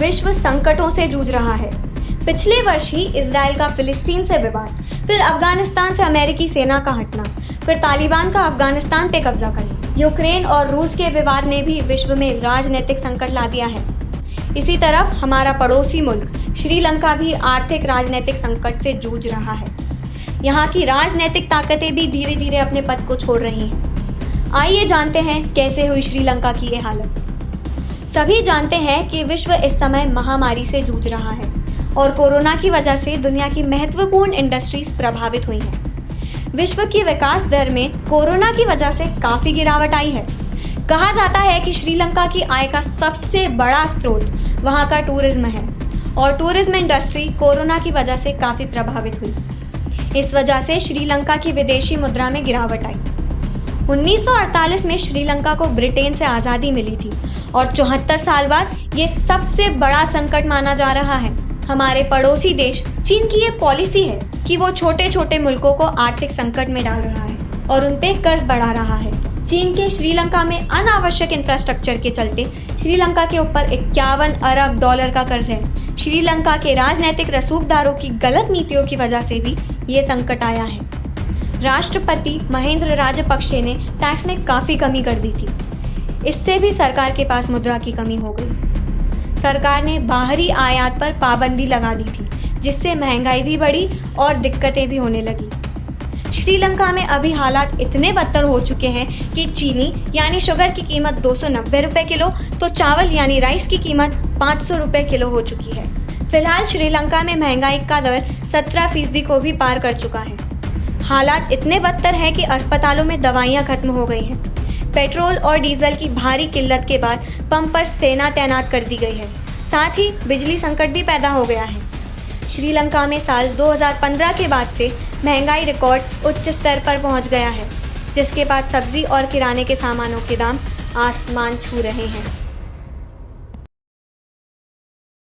विश्व संकटों से जूझ रहा है। पिछले वर्ष ही इजराइल का फिलिस्तीन से विवाद, फिर अफगानिस्तान से अमेरिकी सेना का हटना, फिर तालिबान का अफगानिस्तान पे कब्जा करना, यूक्रेन और रूस के विवाद ने भी विश्व में राजनीतिक संकट ला दिया है। इसी तरफ हमारा पड़ोसी मुल्क श्रीलंका भी आर्थिक राजनीतिक संकट से जूझ रहा है। यहाँ की राजनीतिक ताकतें भी धीरे धीरे अपने पद को छोड़ रही हैं। आइए जानते हैं कैसे हुई श्रीलंका की ये हालत। सभी जानते हैं कि विश्व इस समय महामारी से जूझ रहा है और कोरोना की वजह से दुनिया की महत्वपूर्ण इंडस्ट्रीज प्रभावित हुई हैं। विश्व की विकास दर में कोरोना की वजह से काफी गिरावट आई है। कहा जाता है कि श्रीलंका की आय का सबसे बड़ा स्रोत वहां का टूरिज्म है और टूरिज्म इंडस्ट्री कोरोना की वजह से काफी प्रभावित हुई। इस वजह से श्रीलंका की विदेशी मुद्रा में गिरावट आई। 1948 में श्रीलंका को ब्रिटेन से आज़ादी मिली थी और 74 साल बाद ये सबसे बड़ा संकट माना जा रहा है। हमारे पड़ोसी देश चीन की ये पॉलिसी है कि वो छोटे छोटे मुल्कों को आर्थिक संकट में डाल रहा है और उन पे कर्ज बढ़ा रहा है। चीन के श्रीलंका में अनावश्यक इंफ्रास्ट्रक्चर के चलते श्रीलंका के ऊपर 51 अरब डॉलर का कर्ज है। श्रीलंका के राजनीतिक रसूखदारों की गलत नीतियों की वजह से भी ये संकट आया है। राष्ट्रपति महिंद्र राजपक्षे ने टैक्स में काफ़ी कमी कर दी थी। इससे भी सरकार के पास मुद्रा की कमी हो गई। सरकार ने बाहरी आयात पर पाबंदी लगा दी थी, जिससे महंगाई भी बढ़ी और दिक्कतें भी होने लगी। श्रीलंका में अभी हालात इतने बदतर हो चुके हैं कि चीनी यानी शुगर की कीमत 290 रुपये किलो तो चावल यानी राइस की कीमत 500 रुपये किलो हो चुकी है। फिलहाल श्रीलंका में महंगाई का दर 17% को भी पार कर चुका है। हालात इतने बदतर हैं कि अस्पतालों में दवाइयां खत्म हो गई हैं। पेट्रोल और डीजल की भारी किल्लत के बाद पंप पर सेना तैनात कर दी गई है। साथ ही बिजली संकट भी पैदा हो गया है। श्रीलंका में साल 2015 के बाद से महंगाई रिकॉर्ड उच्च स्तर पर पहुंच गया है, जिसके बाद सब्जी और किराने के सामानों के दाम आसमान छू रहे हैं।